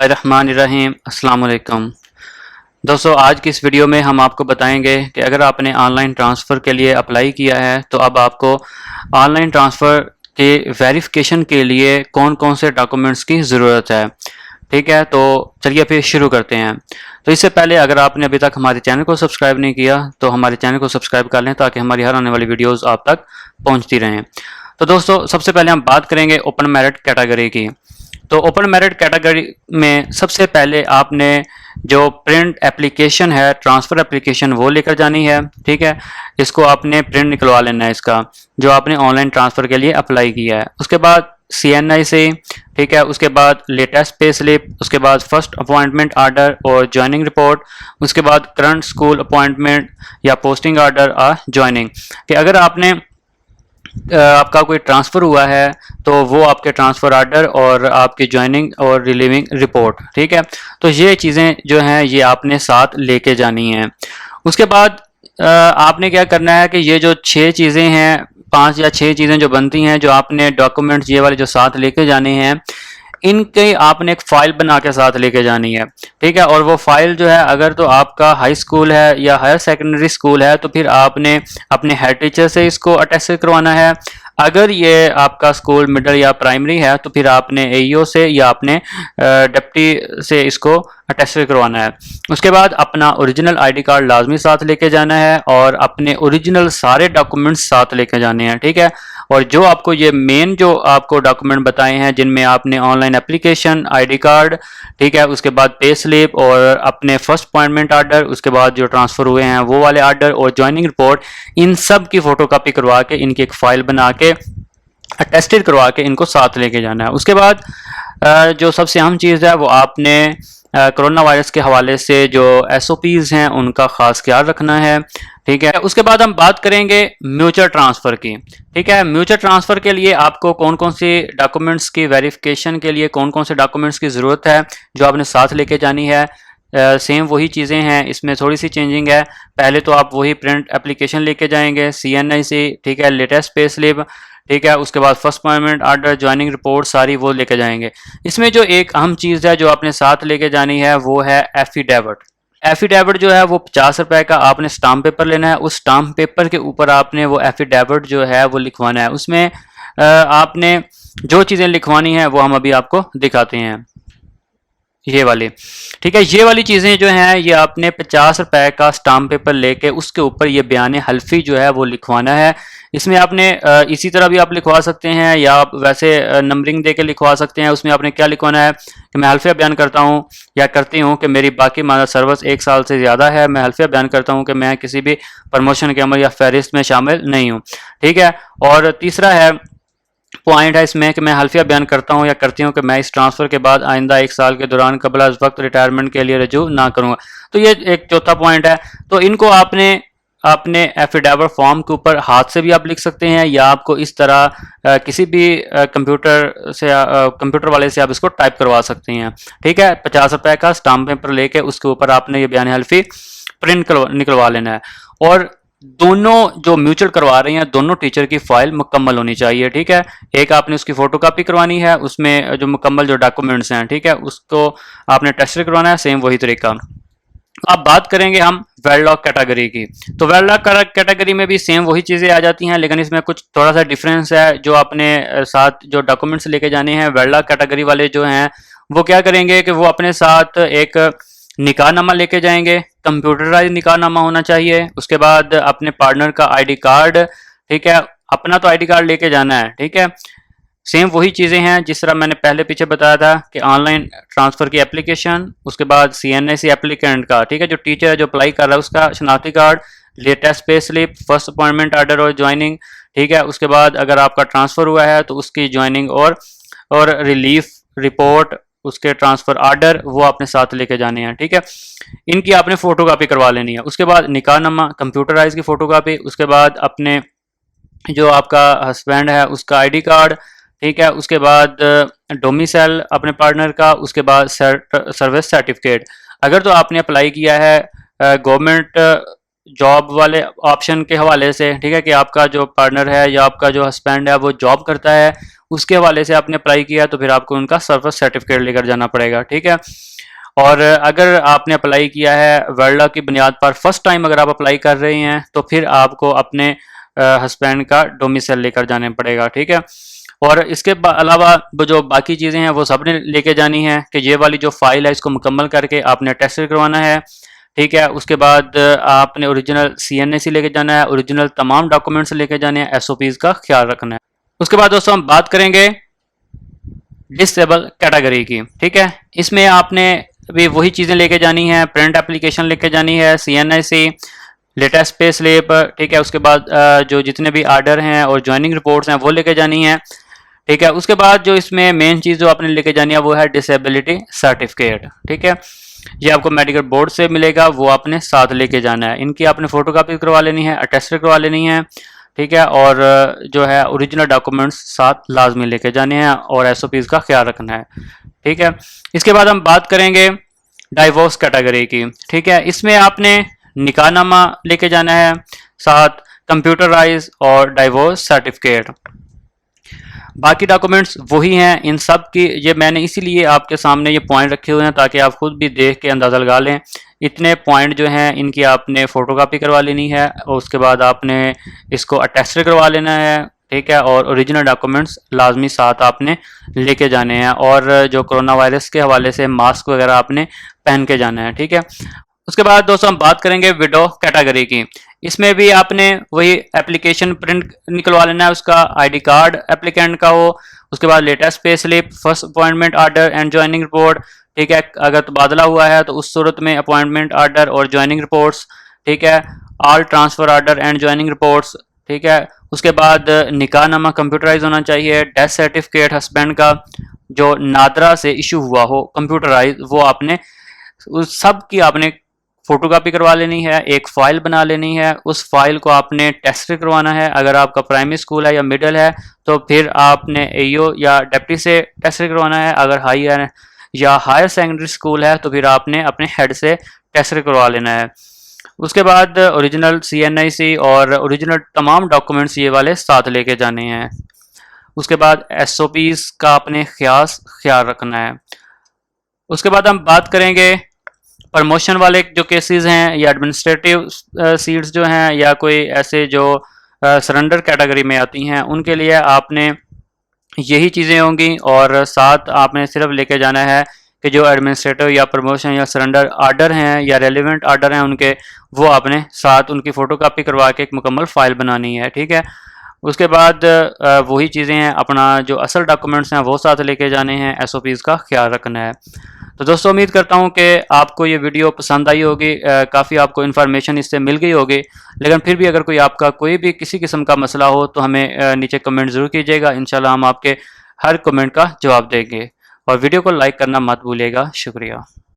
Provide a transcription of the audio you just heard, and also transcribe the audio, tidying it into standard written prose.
रहमानिर्रहीम। अस्सलाम वालेकुम दोस्तों, आज की इस वीडियो में हम आपको बताएंगे कि अगर आपने ऑनलाइन ट्रांसफ़र के लिए अप्लाई किया है तो अब आपको ऑनलाइन ट्रांसफ़र के वेरिफिकेशन के लिए कौन कौन से डॉक्यूमेंट्स की ज़रूरत है। ठीक है, तो चलिए फिर शुरू करते हैं। तो इससे पहले अगर आपने अभी तक हमारे चैनल को सब्सक्राइब नहीं किया तो हमारे चैनल को सब्सक्राइब कर लें ताकि हमारी हर आने वाली वीडियोज़ आप तक पहुँचती रहें। तो दोस्तों, सबसे पहले हम बात करेंगे ओपन मेरिट कैटेगरी की। तो ओपन मेरिट कैटेगरी में सबसे पहले आपने जो प्रिंट एप्लीकेशन है, ट्रांसफ़र एप्लीकेशन, वो लेकर जानी है। ठीक है, इसको आपने प्रिंट निकलवा लेना है इसका, जो आपने ऑनलाइन ट्रांसफ़र के लिए अप्लाई किया है। उसके बाद CNI से, ठीक है, उसके बाद लेटेस्ट पे स्लिप, उसके बाद फर्स्ट अपॉइंटमेंट आर्डर और ज्वाइनिंग रिपोर्ट, उसके बाद करंट स्कूल अपॉइंटमेंट या पोस्टिंग आर्डर और ज्वाइनिंग। कि अगर आपने आपका कोई ट्रांसफ़र हुआ है तो वो आपके ट्रांसफ़र आर्डर और आपकी ज्वाइनिंग और रिलीविंग रिपोर्ट। ठीक है, तो ये चीज़ें जो हैं ये आपने साथ लेके जानी हैं। उसके बाद आपने क्या करना है कि ये जो 6 चीज़ें हैं, 5 या 6 चीज़ें जो बनती हैं, जो आपने डॉक्यूमेंट्स ये वाले जो साथ लेके जाने हैं, इनके आपने एक फ़ाइल बना के साथ लेके जानी है। ठीक है, और वो फ़ाइल जो है, अगर तो आपका हाई स्कूल है या हायर सेकेंडरी स्कूल है तो फिर आपने अपने हेड टीचर से इसको अटेस्ट करवाना है। अगर ये आपका स्कूल मिडिल या प्राइमरी है तो फिर आपने AEO से या अपने डिप्टी से इसको अटेस्ट करवाना है। उसके बाद अपना ओरिजिनल ID कार्ड लाजमी साथ लेके जाना है और अपने ओरिजिनल सारे डॉक्यूमेंट्स साथ लेके जाने हैं। ठीक है, और जो आपको ये मेन जो आपको डॉक्यूमेंट बताए हैं, जिनमें आपने ऑनलाइन एप्लीकेशन, ID कार्ड, ठीक है, उसके बाद पे स्लिप और अपने फर्स्ट अपॉइंटमेंट आर्डर, उसके बाद जो ट्रांसफ़र हुए हैं वो वाले आर्डर और ज्वाइनिंग रिपोर्ट, इन सब की फ़ोटोकॉपी करवा के इनकी एक फ़ाइल बना के अटेस्टेड करवा के इनको साथ लेके जाना है। उसके बाद जो सबसे अहम चीज़ है वो आपने कोरोना वायरस के हवाले से जो SOPs हैं उनका ख़ास ख्याल रखना है। ठीक है, उसके बाद हम बात करेंगे म्यूचुअल ट्रांसफ़र की। ठीक है, म्यूचुअल ट्रांसफ़र के लिए आपको कौन कौन सी डॉक्यूमेंट्स की वेरिफिकेशन के लिए कौन कौन से डॉक्यूमेंट्स की ज़रूरत है जो आपने साथ लेके जानी है। सेम वही चीज़ें हैं, इसमें थोड़ी सी चेंजिंग है। पहले तो आप वही प्रिंट एप्लीकेशन लेके जाएंगे CNI से, ठीक है, लेटेस्ट पे स्लिप, ठीक है, उसके बाद first appointment order, joining report सारी वो लेके जाएंगे। इसमें जो एक अहम चीज़ है जो आपने साथ लेके जानी है वो है एफिडेविट। एफिडेविट जो है वो 50 रुपए का आपने स्टाम्प पेपर लेना है। उस स्टाम्प पेपर के ऊपर आपने वो एफिडेविट जो है वो लिखवाना है। उसमें आपने जो चीज़ें लिखवानी है वो हम अभी आपको दिखाते हैं, ये वाली। ठीक है, ये वाली चीज़ें जो हैं ये आपने 50 रुपए का स्टाम्प पेपर लेके उसके ऊपर ये बयान हल्फी जो है वो लिखवाना है। इसमें आपने इसी तरह भी आप लिखवा सकते हैं या आप वैसे नंबरिंग दे के लिखवा सकते हैं। उसमें आपने क्या लिखवाना है कि मैं हल्फिया बयान करता हूँ या करती हूँ कि मेरी बाकी मादा सर्विस 1 साल से ज़्यादा है। मैं हल्फिया बयान करता हूँ कि मैं किसी भी प्रमोशन के अमल या फहरिस्त में शामिल नहीं हूँ। ठीक है, और तीसरा है पॉइंट है इसमें कि मैं हल्फिया बयान करता हूँ या करती हूँ कि मैं इस ट्रांसफ़र के बाद आइंदा 1 साल के दौरान कबल अज़ वक्त रिटायरमेंट के लिए रजू ना करूँगा। तो ये एक चौथा पॉइंट है। तो इनको आपने अपने एफिडेविट फॉर्म के ऊपर हाथ से भी आप लिख सकते हैं या आपको इस तरह किसी भी कंप्यूटर वाले से आप इसको टाइप करवा सकते हैं। ठीक है, 50 रुपए का स्टाम्प पेपर लेके उसके ऊपर आपने ये बयान हल्फी प्रिंट निकलवा लेना है। और दोनों जो म्यूचुअल करवा रहे हैं दोनों टीचर की फाइल मुकम्मल होनी चाहिए। ठीक है, एक आपने उसकी फोटोकॉपी करवानी है, उसमें जो मुकम्मल जो डॉक्यूमेंट्स हैं, ठीक है, उसको आपने टेस्ट करवाना है। सेम वही तरीका। अब बात करेंगे हम वेडलॉक कैटेगरी की। तो वेडलॉक कैटेगरी में भी सेम वही चीज़ें आ जाती हैं, लेकिन इसमें कुछ थोड़ा सा डिफरेंस है। जो अपने साथ जो डॉक्यूमेंट्स लेके जाने हैं, वेडलॉक कैटेगरी वाले जो हैं वो क्या करेंगे कि वो अपने साथ एक निकाहनामा लेके जाएंगे। कंप्यूटराइज निकाहनामा होना चाहिए। उसके बाद अपने पार्टनर का ID कार्ड, ठीक है, अपना तो ID कार्ड लेके जाना है। ठीक है, सेम वही चीज़ें हैं जिस तरह मैंने पहले पीछे बताया था कि ऑनलाइन ट्रांसफ़र की एप्लीकेशन, उसके बाद CNI से एप्लीकेंट का, ठीक है, जो टीचर है जो अप्लाई कर रहा है उसका शनाख्ती card, latest pay slip, first appointment order और ज्वाइनिंग। ठीक है, उसके बाद अगर आपका ट्रांसफ़र हुआ है तो उसकी ज्वाइनिंग और रिलीफ रिपोर्ट, उसके ट्रांसफ़र आर्डर वो आपने साथ लेके जाने हैं। ठीक है, इनकी आपने फ़ोटोकॉपी करवा लेनी है। उसके बाद निकाहनामा कंप्यूटराइज की फ़ोटोकॉपी, उसके बाद अपने जो आपका हस्बैंड है उसका ID कार्ड, ठीक है, उसके बाद डोमिसाइल अपने पार्टनर का, उसके बाद सर्विस सर्टिफिकेट। अगर तो आपने अप्लाई किया है गवर्नमेंट जॉब वाले ऑप्शन के हवाले से, ठीक है, कि आपका जो पार्टनर है या आपका जो हस्बैंड है वो जॉब करता है, उसके हवाले से आपने अप्लाई किया तो फिर आपको उनका सर्विस सर्टिफिकेट लेकर जाना पड़ेगा, ठीक है। और अगर आपने अप्लाई किया है वर्ल्डा की बुनियाद पर फर्स्ट टाइम अगर आप अप्लाई कर रहे हैं तो फिर आपको अपने हस्बैंड का डोमिसाइल लेकर जाने पड़ेगा, ठीक है। और इसके अलावा जो बाकी चीज़ें हैं वो सबने लेके जानी है कि ये वाली जो फाइल है इसको मुकम्मल करके आपने टेस्ट करवाना है, ठीक है। उसके बाद आपने ओरिजिनल CNAC लेके जाना है, ओरिजिनल तमाम डॉक्यूमेंट्स लेके जाने हैं, SOPs का ख्याल रखना है। उसके बाद दोस्तों हम बात करेंगे डिसेबल कैटेगरी की, ठीक है। इसमें आपने भी वही चीज़ें लेके जानी है, प्रिंट एप्लीकेशन लेके जानी है, CNAC, लेटेस्ट पे स्लिप, ठीक है। उसके बाद जो जितने भी आर्डर हैं और ज्वाइनिंग रिपोर्ट्स हैं वो लेके जानी है, ठीक है। उसके बाद जो इसमें मेन चीज़ जो आपने लेके जानी है वो है डिसेबिलिटी सर्टिफिकेट, ठीक है। ये आपको मेडिकल बोर्ड से मिलेगा, वो आपने साथ लेके जाना है। इनकी आपने फोटोकॉपी करवा लेनी है, अटेस्टेड करवा लेनी है, ठीक है। और जो है ओरिजिनल डॉक्यूमेंट्स साथ लाजमी लेके जाने हैं और SOPs का ख्याल रखना है, ठीक है। इसके बाद हम बात करेंगे डाइवोर्स कैटेगरी की, ठीक है। इसमें आपने निकाहनामा लेके जाना है, साथ कंप्यूटराइज और डाइवोर्स सर्टिफिकेट। बाकी डॉक्यूमेंट्स वही हैं इन सब की। ये मैंने इसीलिए आपके सामने ये पॉइंट रखे हुए हैं ताकि आप खुद भी देख के अंदाज़ा लगा लें। इतने पॉइंट जो हैं इनकी आपने फ़ोटोकॉपी करवा लेनी है और उसके बाद आपने इसको अटेस्टेड करवा लेना है, ठीक है। और ओरिजिनल डॉक्यूमेंट्स लाजमी साथ आपने लेके जाने हैं और जो कोरोना वायरस के हवाले से मास्क वगैरह आपने पहन के जाना है, ठीक है। उसके बाद दोस्तों हम बात करेंगे विडो कैटेगरी की। इसमें भी आपने वही एप्लीकेशन प्रिंट निकलवा लेना है, उसका ID कार्ड एप्लीकेंट का हो, उसके बाद latest pay slip, first appointment order and joining report, ठीक है। अगर तबादला हुआ है तो उस सूरत में अपॉइंटमेंट आर्डर और ज्वाइनिंग रिपोर्ट्स, ठीक है। All transfer order and joining reports, ठीक है। उसके बाद निकाहनामा कंप्यूटराइज होना चाहिए, डेथ सर्टिफिकेट हस्बैंड का जो नादरा से इशू हुआ हो कंप्यूटराइज, वो आपने उस सब की आपने फोटोकॉपी करवा लेनी है, एक फ़ाइल बना लेनी है। उस फाइल को आपने टेस्ट करवाना है। अगर आपका प्राइमरी स्कूल है या मिडिल है तो फिर आपने AO या डेप्टी से टेस्ट करवाना है। अगर हायर या हायर सेकेंडरी स्कूल है तो फिर आपने अपने हेड से टेस्ट करवा लेना है। उसके बाद ओरिजिनल CNIC और ओरिजिनल तमाम डॉक्यूमेंट्स ये वाले साथ लेके जाने हैं। उसके बाद SOPs का आपने ख्याल रखना है। उसके बाद हम बात करेंगे प्रमोशन वाले जो केसेस हैं या एडमिनिस्ट्रेटिव सीट्स जो हैं या कोई ऐसे जो सरेंडर कैटेगरी में आती हैं, उनके लिए आपने यही चीज़ें होंगी और साथ आपने सिर्फ लेके जाना है कि जो एडमिनिस्ट्रेटिव या प्रमोशन या सरेंडर आर्डर हैं या रेलिवेंट आर्डर हैं उनके, वो आपने साथ उनकी फ़ोटोकॉपी करवा के एक मुकम्मल फ़ाइल बनानी है, ठीक है। उसके बाद वही चीज़ें हैं, अपना जो असल डॉक्यूमेंट्स हैं वो साथ लेके जाने हैं, SOPs का ख्याल रखना है। तो दोस्तों उम्मीद करता हूँ कि आपको ये वीडियो पसंद आई होगी, काफ़ी आपको इन्फॉर्मेशन इससे मिल गई होगी। लेकिन फिर भी अगर कोई आपका कोई भी किसी किस्म का मसला हो तो हमें नीचे कमेंट ज़रूर कीजिएगा। इंशाल्लाह हम आपके हर कमेंट का जवाब देंगे और वीडियो को लाइक करना मत भूलिएगा। शुक्रिया।